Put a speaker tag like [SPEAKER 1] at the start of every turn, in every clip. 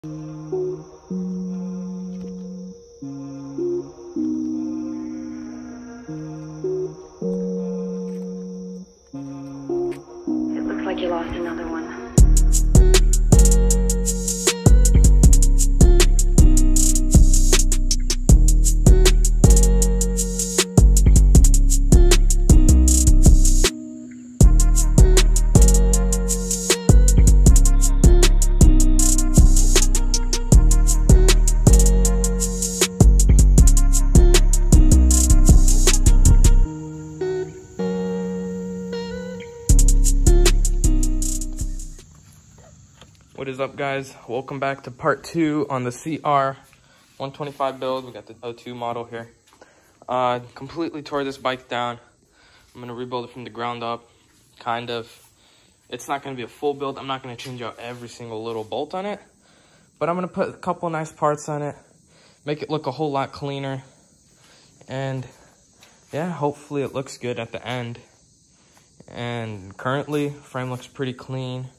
[SPEAKER 1] It looks like you lost another one.
[SPEAKER 2] What is up, guys? Welcome back to part 2 on the Cr125 build. We got the 02 model here. Completely tore this bike down. I'm gonna rebuild it from the ground up, kind of. It's not gonna be a full build. I'm not gonna change out every single little bolt on it, but I'm gonna put a couple nice parts on it, make it look a whole lot cleaner, and yeah, hopefully it looks good at the end. And currently, frame looks pretty clean.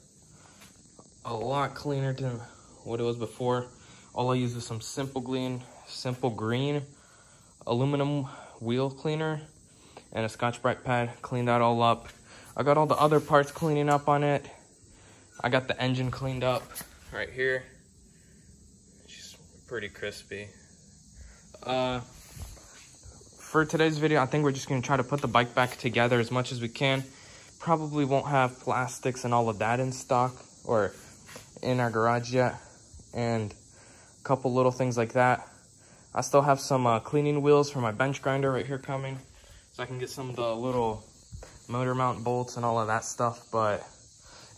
[SPEAKER 2] A lot cleaner than what it was before. All I use is some simple green aluminum wheel cleaner and a Scotch-Brite pad. Cleaned that all up. I got all the other parts cleaning up on it. I got the engine cleaned up right here. It's pretty crispy. For today's video, I think we're just gonna try to put the bike back together as much as we can. Probably won't have plastics and all of that in stock or in our garage yet, and a couple little things like that. I still have some cleaning wheels for my bench grinder right here coming, so I can get some of the little motor mount bolts and all of that stuff. But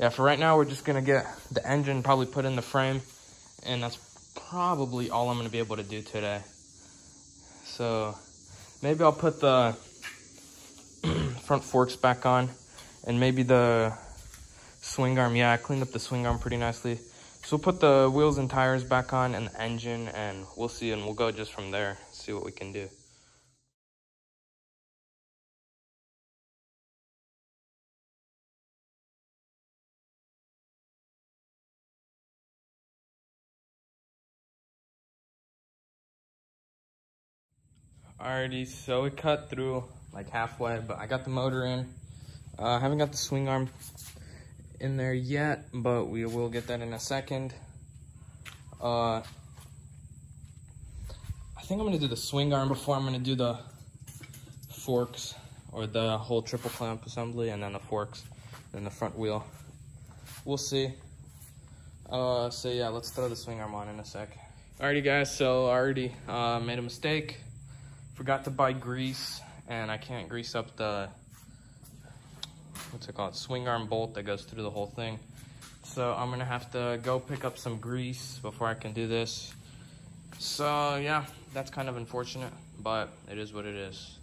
[SPEAKER 2] yeah, for right now, we're just gonna get the engine probably put in the frame, and that's probably all I'm gonna be able to do today. So maybe I'll put the front forks back on, and maybe the swing arm. Yeah, I cleaned up the swing arm pretty nicely. So we'll put the wheels and tires back on and the engine, and we'll see, and we'll go just from there, see what we can do. Alrighty, so we cut through like halfway, but I got the motor in. I haven't got the swing arm in there yet, but we will get that in a second. I think I'm gonna do the swing arm before I'm gonna do the forks, or the whole triple clamp assembly, and then the forks, and the front wheel. We'll see. So yeah, let's throw the swing arm on in a sec. Alrighty, guys, so I already made a mistake. Forgot to buy grease, and I can't grease up the, what's it called, swing arm bolt that goes through the whole thing. So I'm gonna have to go pick up some grease before I can do this. So yeah, that's kind of unfortunate, but it is what it is.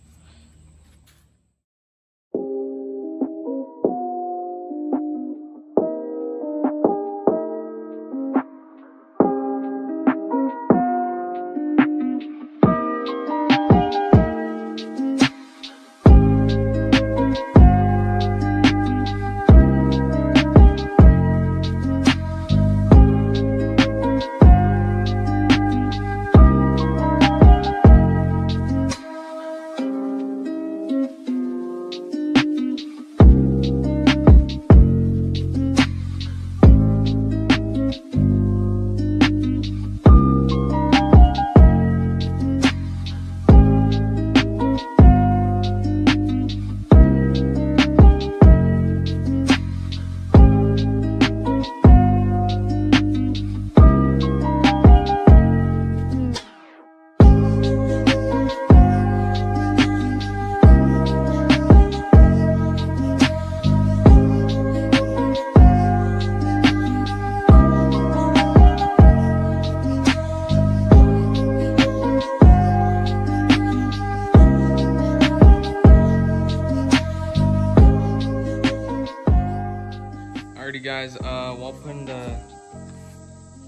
[SPEAKER 2] Alrighty, guys, while putting the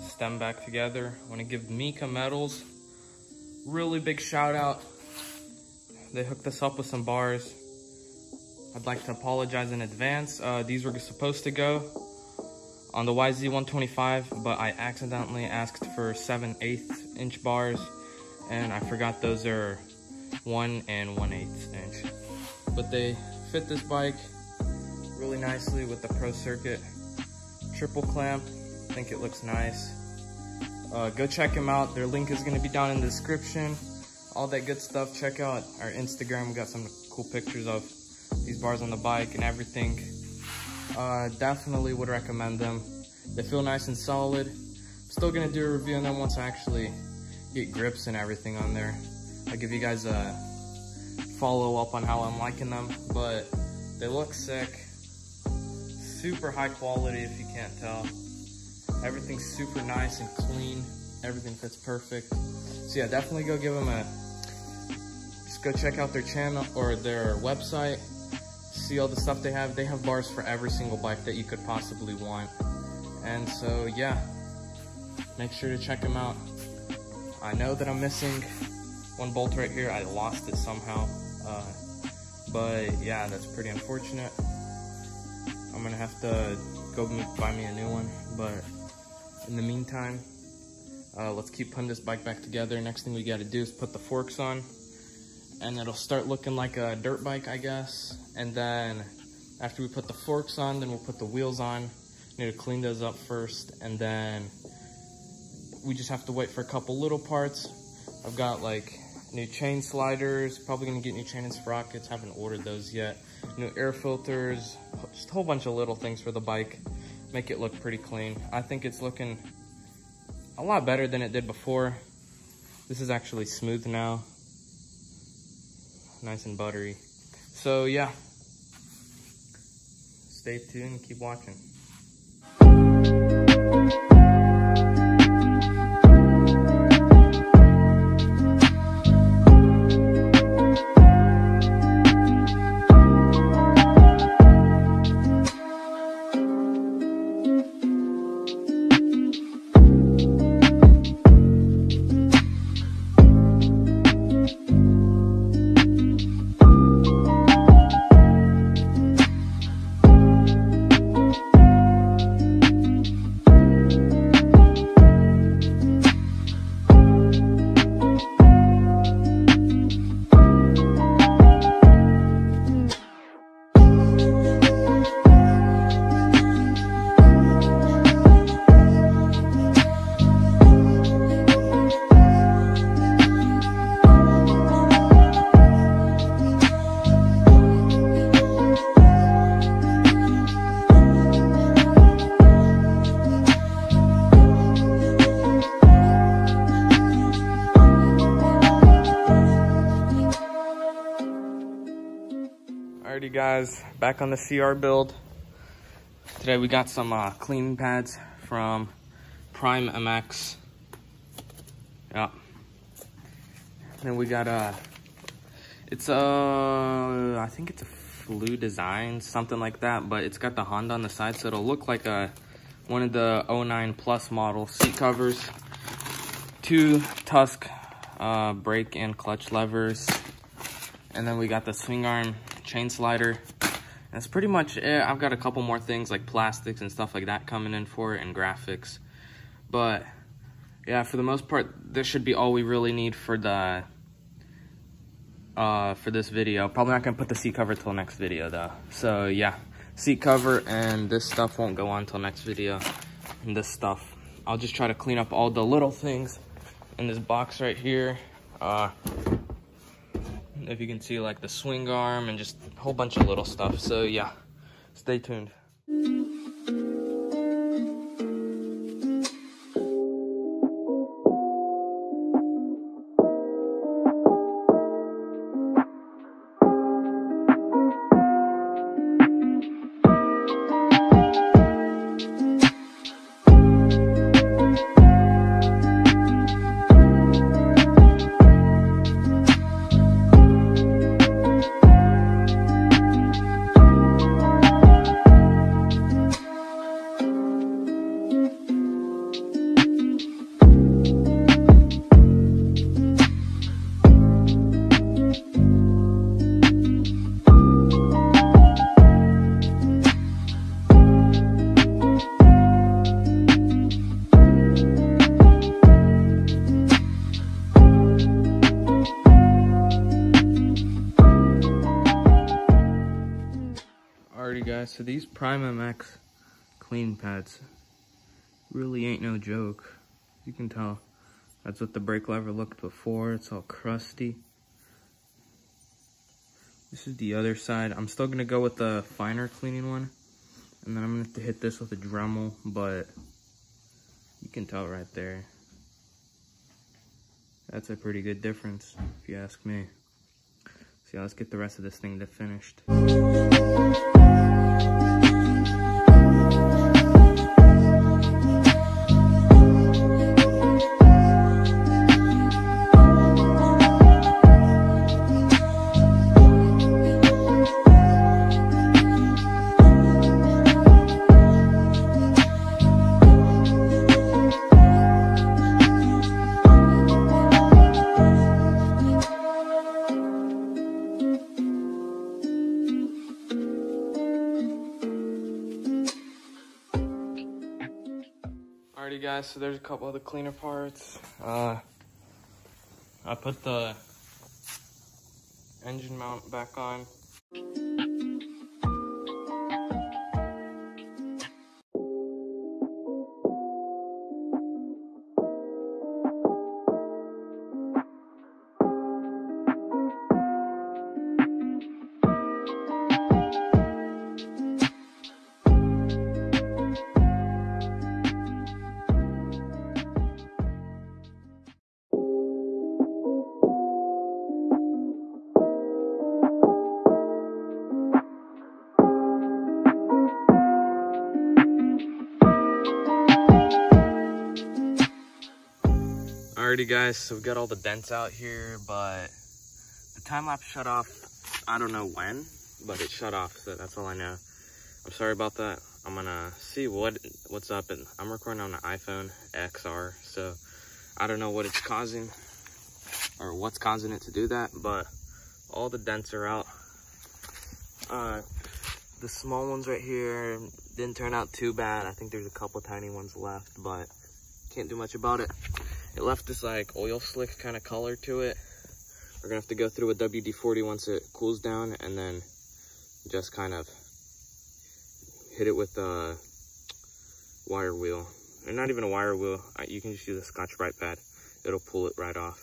[SPEAKER 2] stem back together, I want to give Mika Metals really big shout out. They hooked us up with some bars. I'd like to apologize in advance. These were supposed to go on the YZ125, but I accidentally asked for 7/8 inch bars, and I forgot those are 1 1/8 inch. But they fit this bike really nicely with the Pro Circuit triple clamp. I think it looks nice. Go check them out. Their link is going to be down in the description. All that good stuff. Check out our Instagram. We got some cool pictures of these bars on the bike and everything. Definitely would recommend them. They feel nice and solid. I'm still gonna do a review on them once I actually get grips and everything on there. I'll give you guys a follow up on how I'm liking them, but they look sick. Super high quality if you can't tell. Everything's super nice and clean. Everything fits perfect. So yeah, definitely go give them just go check out their channel or their website. See all the stuff they have. They have bars for every single bike that you could possibly want. And so yeah, make sure to check them out. I know that I'm missing one bolt right here. I lost it somehow. But yeah, that's pretty unfortunate. I'm gonna have to go buy me a new one. But in the meantime, let's keep putting this bike back together. Next thing we gotta do is put the forks on, and it'll start looking like a dirt bike, I guess. And then after we put the forks on, then we'll put the wheels on. Need to clean those up first, and then we just have to wait for a couple little parts. I've got like new chain sliders, probably gonna get new chain and sprockets, haven't ordered those yet. New air filters, just a whole bunch of little things for the bike. Make it look pretty clean. I think it's looking a lot better than it did before. This is actually smooth now. Nice and buttery. So yeah, stay tuned and keep watching. Alrighty guys, back on the CR build. Today we got some cleaning pads from Prime MX. Yeah. Then we got it's I think it's a Flu design, something like that, but it's got the Honda on the side, so it'll look like one of the 09 Plus model seat covers. 2 Tusk brake and clutch levers, and then we got the swing arm chain slider. That's pretty much it. I've got a couple more things like plastics and stuff like that coming in for it, and graphics. But yeah, for the most part, this should be all we really need for the for this video. Probably not gonna put the seat cover till next video though. So yeah, seat cover and this stuff won't go on till next video. And this stuff, I'll just try to clean up all the little things in this box right here. If you can see, like the swing arm and just a whole bunch of little stuff. So yeah, stay tuned. guys, so these Prime MX clean pads really ain't no joke. You can tell that's what the brake lever looked before. It's all crusty. This is the other side. I'm still gonna go with the finer cleaning one, and then I'm gonna have to hit this with a Dremel, but you can tell right there. That's a pretty good difference, if you ask me. So yeah, let's get the rest of this thing finished. Alrighty guys, so there's a couple of the cleaner parts. I put the engine mount back on. Alrighty guys, so we got all the dents out here, but the time lapse shut off. I don't know when, but it shut off, so that's all I know. I'm sorry about that. I'm gonna see what's up, and I'm recording on an iPhone XR, so I don't know what it's causing or what's causing it to do that, but all the dents are out. The small ones right here didn't turn out too bad. I think there's a couple tiny ones left, but can't do much about it. It left this like oil slick kind of color to it. We're gonna have to go through with WD-40 once it cools down, and then just kind of hit it with a wire wheel. Or not even a wire wheel, you can just use a Scotch-Brite pad. It'll pull it right off.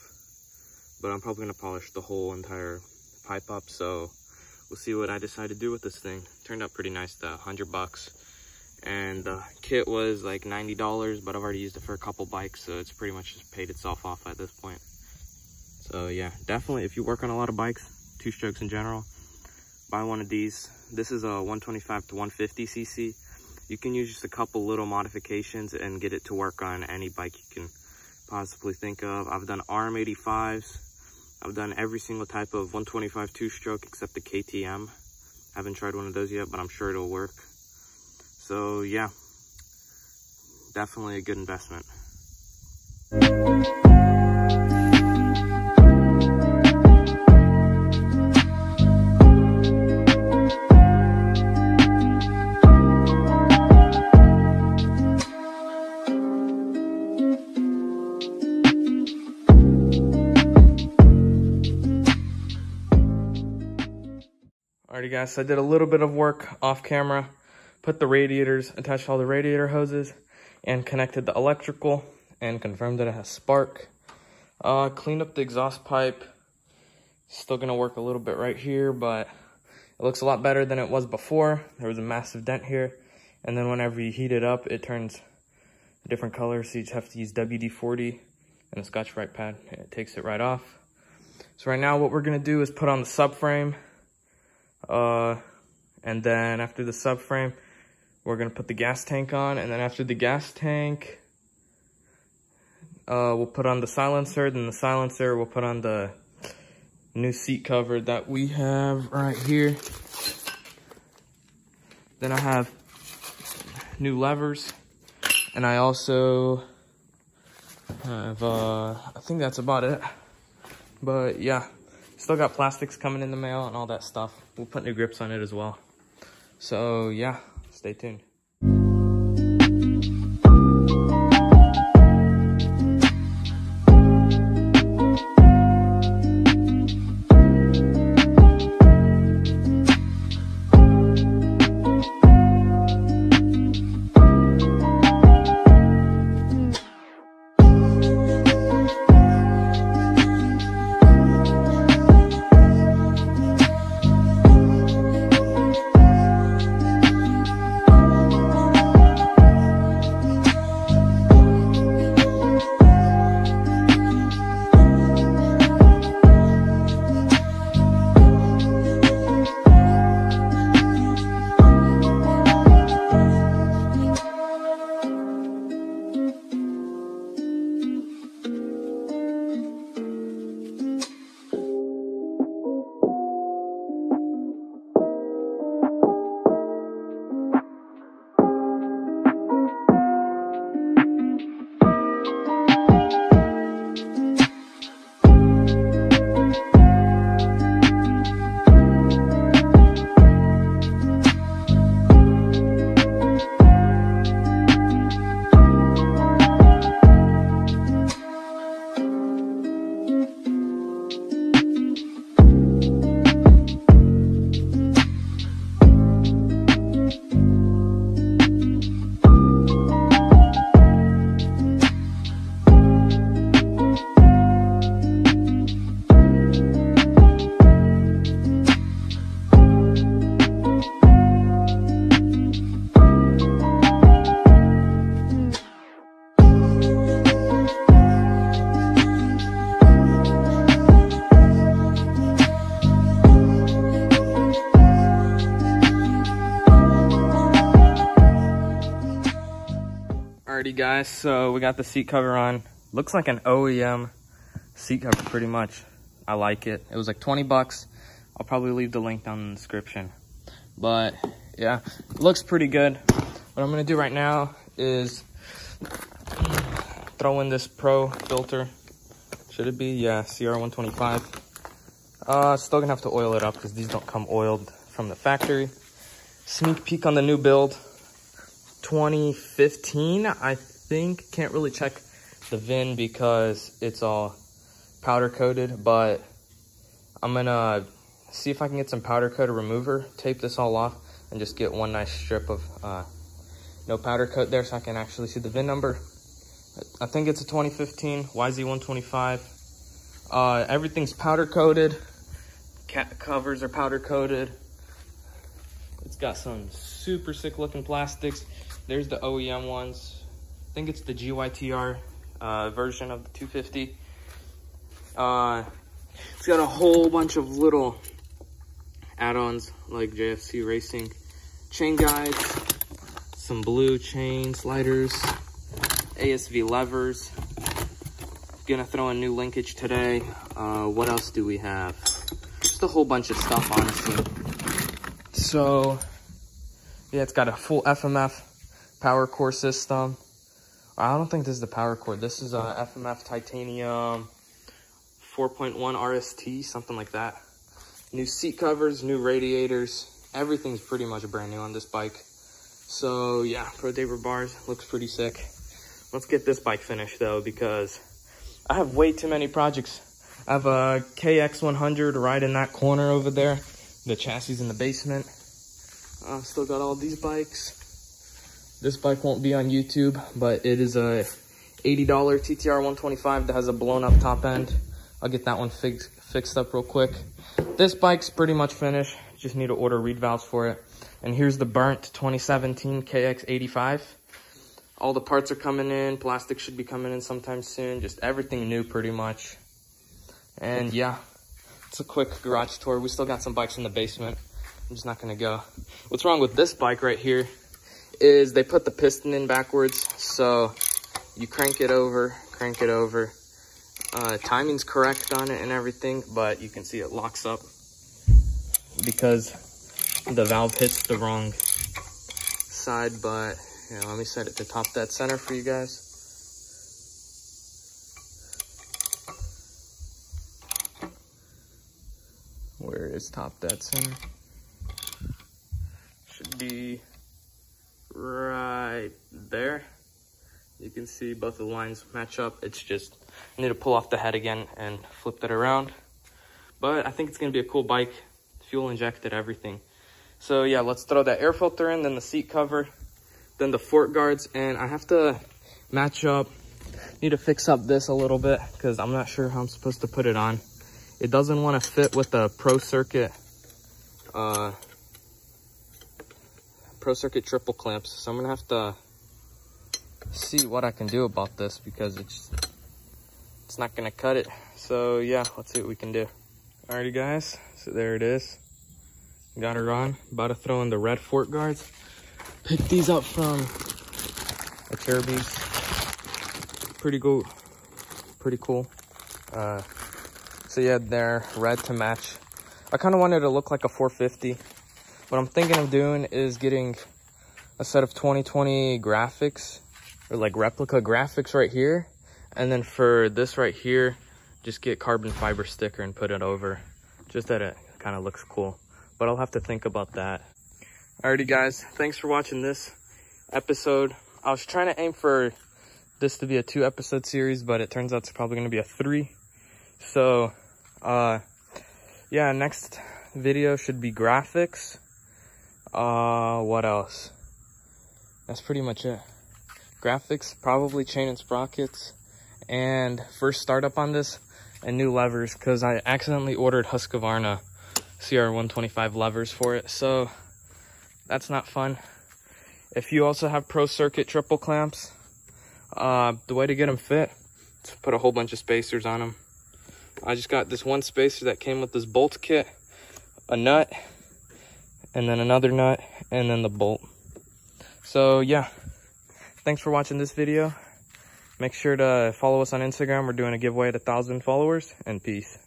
[SPEAKER 2] But I'm probably gonna polish the whole entire pipe up, so we'll see what I decide to do with this thing. Turned out pretty nice though, $100. And the kit was like $90, but I've already used it for a couple bikes, so it's pretty much just paid itself off at this point. So yeah, definitely if you work on a lot of bikes, two-strokes in general, buy one of these. This is a 125 to 150 cc. You can use just a couple little modifications and get it to work on any bike you can possibly think of. I've done RM85s. I've done every single type of 125 two-stroke except the KTM. Haven't tried one of those yet, but I'm sure it'll work. So yeah, definitely a good investment. Alrighty guys, so I did a little bit of work off camera. Put the radiators, attached all the radiator hoses, and connected the electrical, and confirmed that it has spark. Cleaned up the exhaust pipe. Still gonna work a little bit right here, but it looks a lot better than it was before. There was a massive dent here, and then whenever you heat it up, it turns a different color, so you just have to use WD-40 and a Scotch-Brite pad, and it takes it right off. So right now what we're gonna do is put on the subframe, and then after the subframe, we're gonna put the gas tank on, and then after the gas tank, we'll put on the silencer. Then the silencer, we'll put on the new seat cover that we have right here. Then I have new levers, and I also have, I think that's about it. But yeah, still got plastics coming in the mail and all that stuff. We'll put new grips on it as well. So yeah, stay tuned. Alrighty guys, so we got the seat cover on. Looks like an OEM seat cover pretty much. I like it. It was like 20 bucks. I'll probably leave the link down in the description. But yeah, it looks pretty good. What I'm gonna do right now is throw in this Pro filter. Should it be? Yeah, Cr125. Still gonna have to oil it up because these don't come oiled from the factory. Sneak peek on the new build. 2015, I think. Can't really check the VIN because it's all powder coated, but I'm gonna see if I can get some powder coat remover, tape this all off, and just get one nice strip of no powder coat there so I can actually see the VIN number. I think it's a 2015 YZ125. Everything's powder coated. Cat covers are powder coated. It's got some super sick looking plastics. There's the OEM ones. I think it's the GYTR version of the 250. It's got a whole bunch of little add-ons like JFC Racing chain guides, some blue chain sliders, ASV levers. Gonna throw in new linkage today. What else do we have? Just a whole bunch of stuff, honestly. So yeah, it's got a full FMF power core system. I don't think this is the power core. This is a FMF titanium 4.1 RST, something like that. New seat covers, new radiators. Everything's pretty much brand new on this bike. So yeah, Pro Daver bars, looks pretty sick. Let's get this bike finished though, because I have way too many projects. I have a KX100 right in that corner over there. The chassis in the basement. Still got all these bikes. This bike won't be on YouTube, but it is a $80 TTR 125 that has a blown up top end. I'll get that one fixed up real quick. This bike's pretty much finished. Just need to order reed valves for it. And here's the burnt 2017 KX85. All the parts are coming in. Plastic should be coming in sometime soon. Just everything new pretty much. And yeah, it's a quick garage tour. We still got some bikes in the basement. I'm just not gonna go. What's wrong with this bike right here is they put the piston in backwards. So you crank it over. Timing's correct on it and everything, but you can see it locks up because the valve hits the wrong side. But yeah, let me set it to top dead center for you guys. Where is top dead center? Should be right there. You can see both the lines match up. It's just, I need to pull off the head again and flip that around. But I think it's gonna be a cool bike. Fuel injected, everything. So yeah, let's throw that air filter in, then the seat cover, then the fork guards, and I have to match up, need to fix up this a little bit because I'm not sure how I'm supposed to put it on. It doesn't want to fit with the Pro Circuit triple clamps, so I'm gonna have to see what I can do about this because it's not gonna cut it. So yeah, let's see what we can do. Alrighty guys, so there it is. Got her on. About to throw in the red fork guards. Picked these up from a Cherubies. Pretty cool. So yeah, they're red to match. I kind of wanted it to look like a 450. What I'm thinking of doing is getting a set of 2020 graphics, or like replica graphics right here. And then for this right here, just get carbon fiber sticker and put it over. Just that it kind of looks cool. But I'll have to think about that. Alrighty guys, thanks for watching this episode. I was trying to aim for this to be a 2-episode series, but it turns out it's probably going to be a 3. So, yeah, next video should be graphics. What else? That's pretty much it. Graphics, probably chain and sprockets, and first startup on this, and new levers, because I accidentally ordered Husqvarna Cr125 levers for it, so that's not fun. If you also have Pro Circuit triple clamps, the way to get them fit is put a whole bunch of spacers on them. I just got this one spacer that came with this bolt kit, a nut, and then another nut, and then the bolt. So yeah, thanks for watching this video. Make sure to follow us on Instagram. We're doing a giveaway at 1,000 followers, and peace.